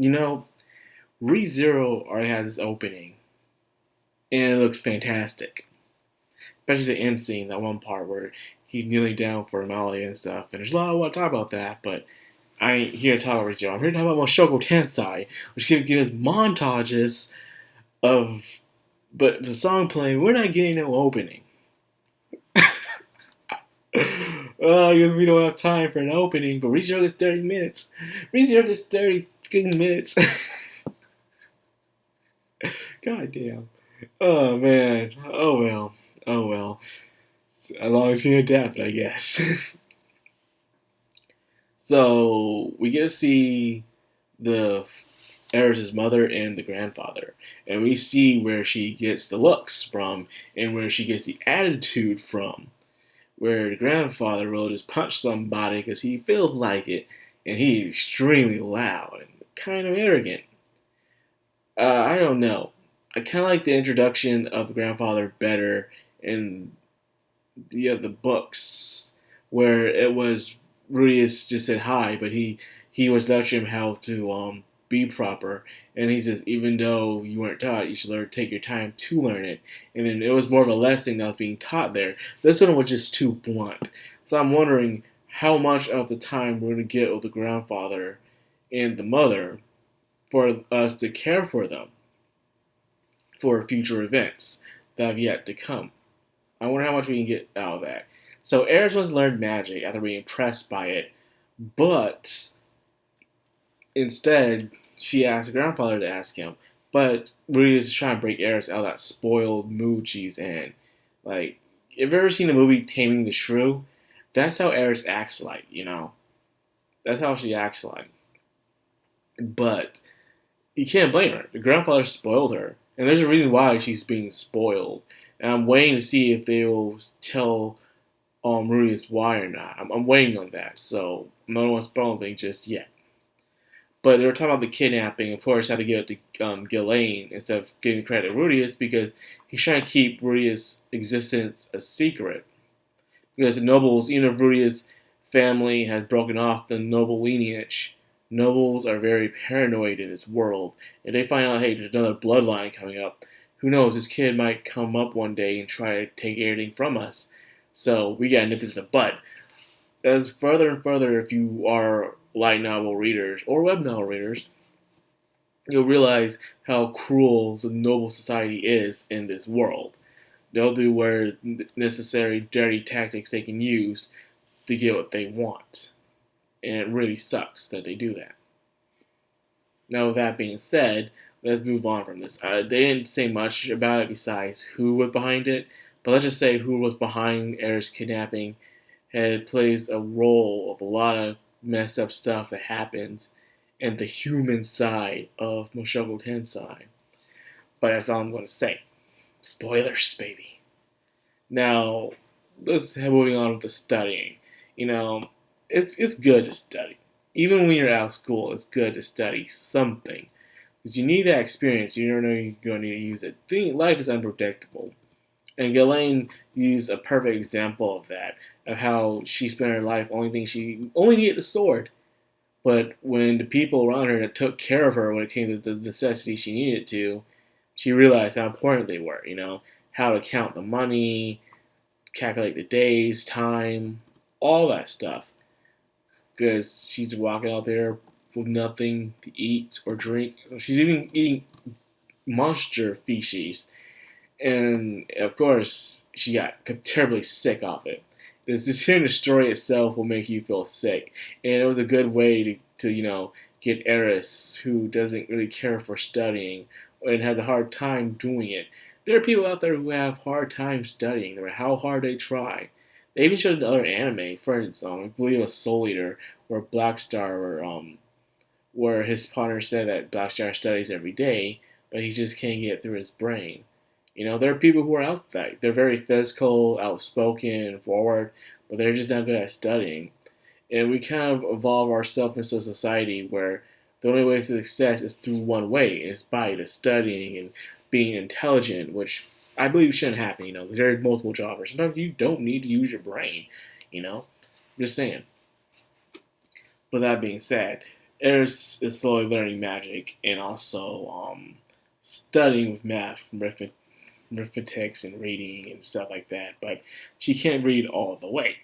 You know, ReZero already has this opening, and it looks fantastic. Especially the end scene, that one part where he's kneeling down for Molly and stuff. And there's a lot I want to talk about that, but I ain't here to talk about ReZero. I'm here to talk about Mushoku Tensei, which gives montages of, but the song playing, we're not getting no opening. Because we don't have time for an opening, but ReZero gets 30 minutes. ReZero gets 30 minutes. God damn. Oh man. Oh well. Oh well. As long as he adapt, I guess. So we get to see the Eris's mother and the grandfather, and we see where she gets the looks from and where she gets the attitude from. Where the grandfather will just punch somebody because he feels like it, and he's extremely loud and kind of arrogant. I don't know. I kind of like the introduction of the grandfather better in the other books, where it was Rudius just said hi, but he was teaching him how to be proper, and he says even though you weren't taught, you should learn take your time to learn it. And then it was more of a lesson that was being taught there. This one was just too blunt. So I'm wondering how much of the time we're gonna get with the grandfather and the mother for us to care for them for future events that have yet to come. I wonder how much we can get out of that. So Eris wants to learn magic after being impressed by it, but instead she asks her grandfather to ask him. But Rudy is trying to break Eris out of that spoiled mood she's in. Like, if you've ever seen the movie Taming the Shrew, that's how Eris acts like, you know? That's how she acts like. But you can't blame her. The grandfather spoiled her. And there's a reason why she's being spoiled. And I'm waiting to see if they will tell Rudius why or not. I'm waiting on that. So I don't want to spoil anything just yet. But they were talking about the kidnapping. Of course, had to give it to Ghislaine instead of giving credit to Rudius because he's trying to keep Rudius' existence a secret. Because the nobles, even if Rudius' family has broken off the noble lineage, nobles are very paranoid in this world. If they find out, hey, there's another bloodline coming up, who knows, this kid might come up one day and try to take everything from us. So we gotta nip this in the bud. As further and further, if you are light novel readers or web novel readers, you'll realize how cruel the noble society is in this world. They'll do where necessary dirty tactics they can use to get what they want. And it really sucks that they do that. Now, with that being said, let's move on from this. They didn't say much about it besides who was behind it, but let's just say who was behind Eris' kidnapping plays a role of a lot of messed up stuff that happens and the human side of Mushoku Tensei. But that's all I'm going to say. Spoilers, baby. Now, let's moving on with the studying. You know, it's good to study. Even when you're out of school, it's good to study something. Because you need that experience. You don't know you're going to need to use it. Life is unpredictable. And Ghislaine used a perfect example of that, of how she spent her life only needed the sword. But when the people around her that took care of her when it came to the necessities she needed to, she realized how important they were, you know, how to count the money, calculate the days, time, all that stuff. Because she's walking out there with nothing to eat or drink. So she's even eating monster feces. And of course, she got terribly sick off it. This hearing the story itself will make you feel sick. And it was a good way to get Eris, who doesn't really care for studying and has a hard time doing it. There are people out there who have hard time studying, no matter how hard they try. They even showed another anime, for instance, I believe it was Soul Eater, where where his partner said that Blackstar studies every day, but he just can't get it through his brain. You know, there are people who are out there. They're very physical, outspoken, forward, but they're just not good at studying. And we kind of evolve ourselves into a society where the only way to success is through one way, is by the studying and being intelligent, which I believe shouldn't happen, you know, because there are multiple jobs. Sometimes you don't need to use your brain, you know? I'm just saying. But that being said, Eris is slowly learning magic and also studying with math, arithmetics, and reading and stuff like that. But she can't read all the way.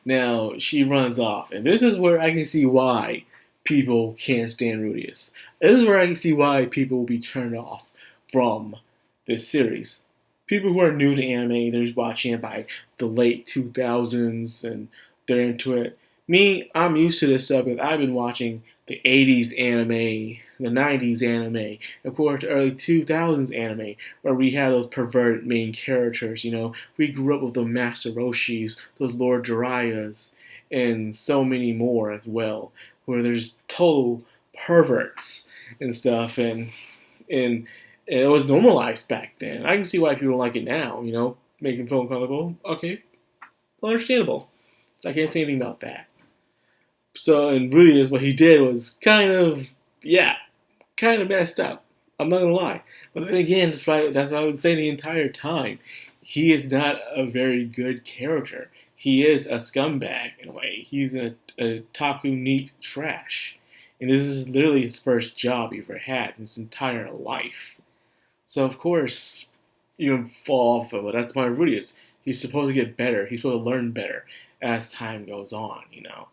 Now she runs off, and this is where I can see why people can't stand Rudius. This is where I can see why people will be turned off from this series. People who are new to anime, they're just watching it by the late 2000s and they're into it. Me, I'm used to this stuff because I've been watching the 80s anime, the 90s anime, of course, the early 2000s anime, where we had those perverted main characters, you know. We grew up with the Master Roshis, those Lord Jiraiya's, and so many more as well, where there's total perverts and stuff, and it was normalized back then. I can see why people don't like it now, you know, making film uncomfortable. Okay, understandable. I can't say anything about that. So, and Rudius, what he did was kind of, yeah, kind of messed up. I'm not gonna lie. But then again, that's what I would say the entire time. He is not a very good character. He is a scumbag in a way. He's a taku neat trash. And this is literally his first job he ever had in his entire life. So of course, you can fall off of it. That's my Rudius. He's supposed to get better. He's supposed to learn better as time goes on, you know.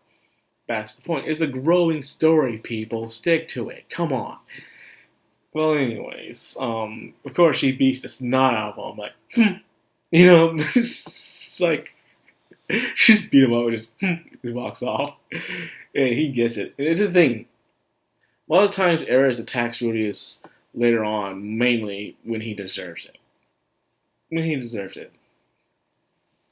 That's the point. It's a growing story, people. Stick to it. Come on. Well, anyways, of course she beats the snot out of him, like, you know, it's like, she just beat him up and just walks off. And he gets it. And it's the thing. A lot of times Eris attacks Rudius later on, mainly when he deserves it. When he deserves it.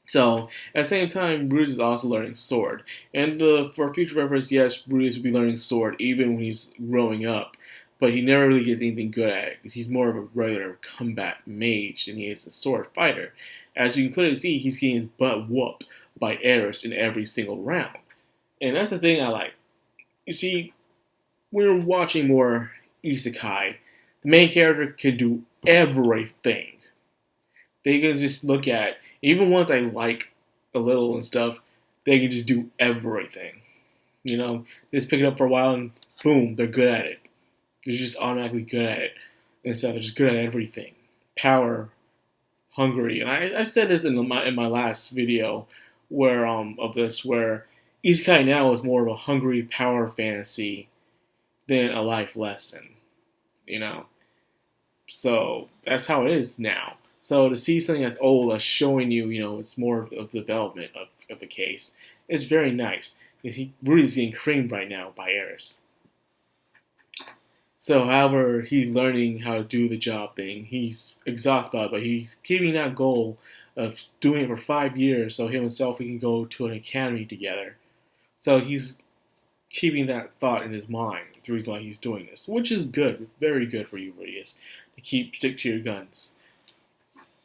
So, at the same time, Rudius is also learning sword. And for future reference, yes, Rudius will be learning sword even when he's growing up. But he never really gets anything good at it, because he's more of a regular combat mage than he is a sword fighter. As you can clearly see, he's getting his butt whooped by Eris in every single round. And that's the thing I like. You see, when you're watching more isekai, the main character can do everything. They can just look at, even ones I like a little and stuff, they can just do everything. You know, they just pick it up for a while and boom, they're good at it. They're just automatically good at it and stuff. They're just good at everything. Power, hungry, and I said this in my last video where where isekai now is more of a hungry power fantasy than a life lesson. You know, so that's how it is now. So to see something that's old, that's showing you, you know, it's more of the development of the case, it's very nice. Because he really is getting creamed right now by Eris. So, however, he's learning how to do the job thing. He's exhausted by it, but he's keeping that goal of doing it for 5 years so him and Sophie can go to an academy together. So he's keeping that thought in his mind. The reason why he's doing this, which is good, very good for you, Rudius, to stick to your guns.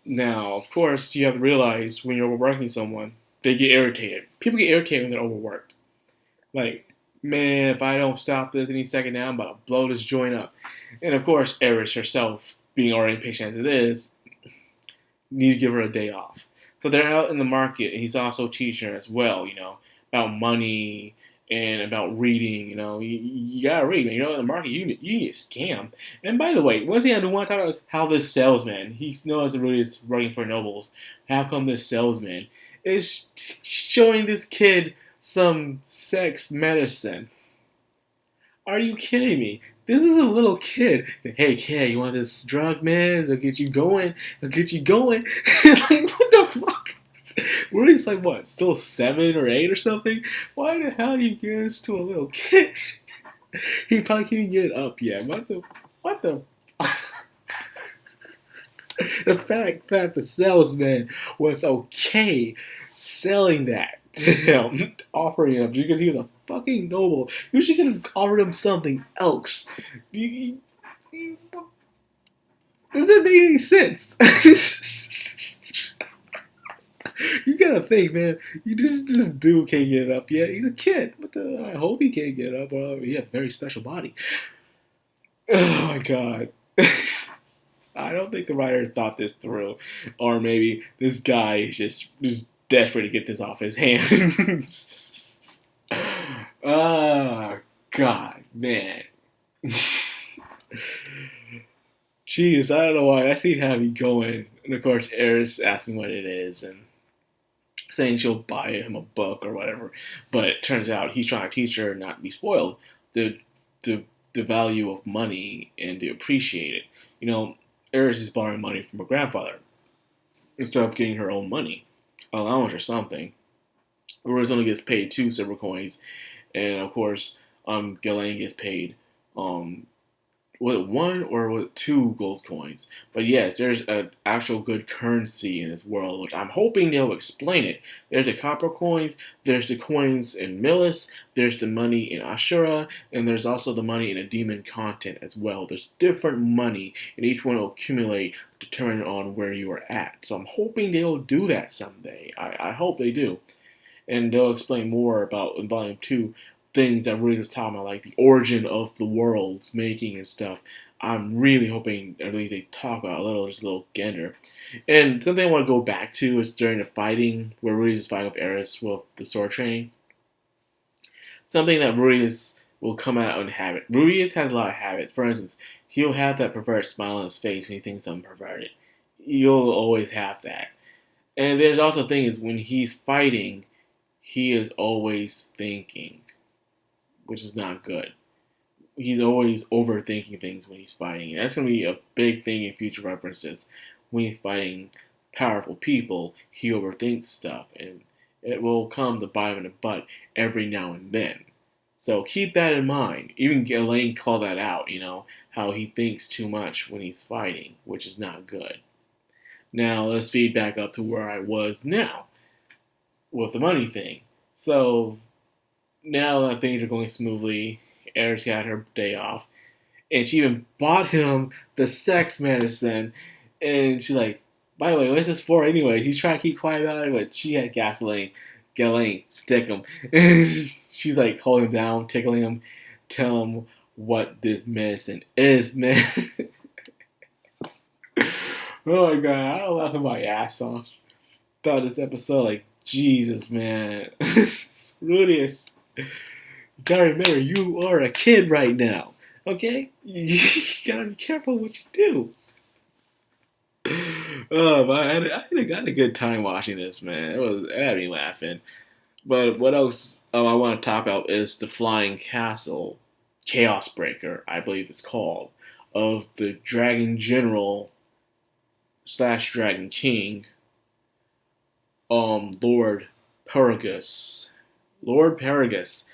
Now, of course, you have to realize when you're overworking someone, they get irritated. People get irritated when they're overworked. Like, man, if I don't stop this any second now, I'm about to blow this joint up. And of course, Eris herself, being already impatient as it is, need to give her a day off. So they're out in the market, and he's also teaching her as well, you know, about money and about reading. You know, you gotta read, man. You know, in the market, you get scammed. And by the way, one thing I do want to talk about is how this salesman, he knows really is running for nobles. How come this salesman is showing this kid some sex medicine? Are you kidding me? This is a little kid. Hey, kid, you want this drug, man? It'll get you going. It'll get you going. Like, what the fuck? Rudy's like, what, still 7 or 8 or something? Why the hell do you give this to a little kid? He probably can't even get it up yet. What the? The fact that the salesman was okay selling that to him, offering him, because he was a fucking noble. You should have offered him something else. Does that make any sense? You gotta think, man. This dude can't get it up yet. He's a kid. I hope he can't get it up. He has a very special body. Oh my god. I don't think the writer thought this through. Or maybe this guy is just desperate to get this off his hands. Ah, God, man. Jeez, I don't know why. I see how he going. And of course, Eris asking what it is and saying she'll buy him a book or whatever. But it turns out he's trying to teach her not to be spoiled, the the the value of money and to appreciate it. You know, Eris is borrowing money from her grandfather instead of getting her own money, allowance or something. Whereas only gets paid 2 silver coins, and of course, Ghislaine gets paid um was it 1 or 2 gold coins? But yes, there's an actual good currency in this world, which I'm hoping they'll explain it. There's the copper coins, there's the coins in Milis, there's the money in Ashura, and there's also the money in the demon content as well. There's different money, and each one will accumulate determined on where you are at. So I'm hoping they'll do that someday. I hope they do. And they'll explain more about in Volume 2 things that really was talking about, like the origin of the world's making and stuff. I'm really hoping at least they talk about just a little gander. And something I want to go back to is during the fighting where Rudy's is fighting with Eris with the sword training. Something that Rudy's will come out and habit. Rudy's has a lot of habits. For instance, he'll have that perverted smile on his face when he thinks something perverted. You'll always have that. And there's also the thing is when he's fighting, he is always thinking, which is not good. He's always overthinking things when he's fighting. And that's going to be a big thing in future references. When he's fighting powerful people, he overthinks stuff, and it will come to bite him in the butt every now and then. So keep that in mind. Even Elaine called that out, how he thinks too much when he's fighting, which is not good. Now, let's speed back up to where I was now with the money thing. So now that things are going smoothly, Eris got her day off, and she even bought him the sex medicine. And she's like, by the way, what's this for anyway? He's trying to keep quiet about it, but she had Ghislaine stick him. And she's like holding him down, tickling him, tell him what this medicine is, man. Oh my god, I'm laughing my ass off about this episode. Like, Jesus, man. Rudius, you gotta remember, you are a kid right now. Okay? You gotta be careful what you do. Oh, but I had a good time watching this, man. It had me laughing. But what else I want to talk about is the Flying Castle Chaos Breaker, I believe it's called, of the Dragon General / Dragon King, Lord Paragus. Lord Paragus,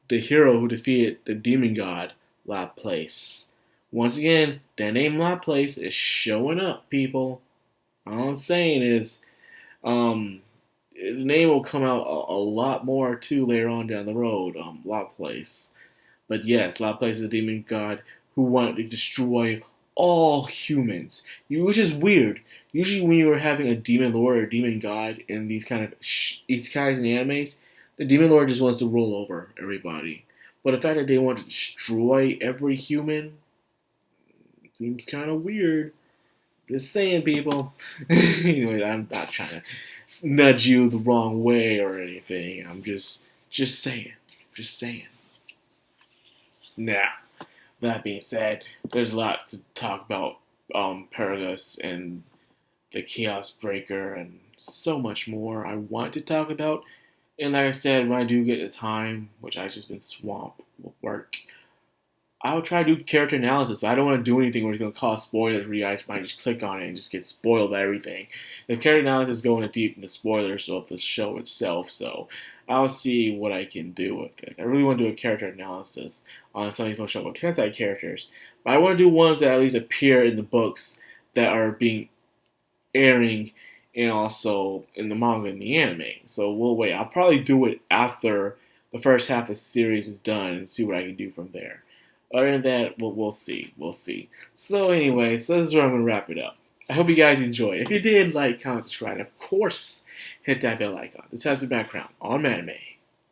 the hero who defeated the demon god Laplace. Once again, that name Laplace is showing up, people. All I'm saying is, the name will come out a lot more too later on down the road. Laplace. But yes, Laplace is a demon god who wanted to destroy all humans. Which is weird. Usually, when you are having a demon lord or demon god in these kind of isekais and animes, the demon lord just wants to roll over everybody. But the fact that they want to destroy every human seems kind of weird. Just saying, people. Anyway, I'm not trying to nudge you the wrong way or anything. I'm just saying. Just saying. Now, that being said, there's a lot to talk about Paragus and the Chaos Breaker and so much more I want to talk about. And like I said, when I do get the time, which I've just been swamped with work, I'll try to do character analysis, but I don't want to do anything where it's going to cause spoilers where you guys might just click on it and just get spoiled by everything. The character analysis is going deep into spoilers of the show itself, so I'll see what I can do with it. I really want to do a character analysis on some of these Mushoku Tensei characters, but I want to do ones that at least appear in the books that are being airing and also in the manga and the anime. So we'll wait. I'll probably do it after the first half of the series is done and see what I can do from there. Other than that, we'll see. We'll see. So anyway, so this is where I'm going to wrap it up. I hope you guys enjoyed. If you did, like, comment, subscribe, and of course, hit that bell icon. This has been Madcrownxox on Anime.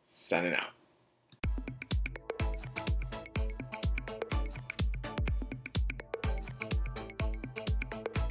Signing out.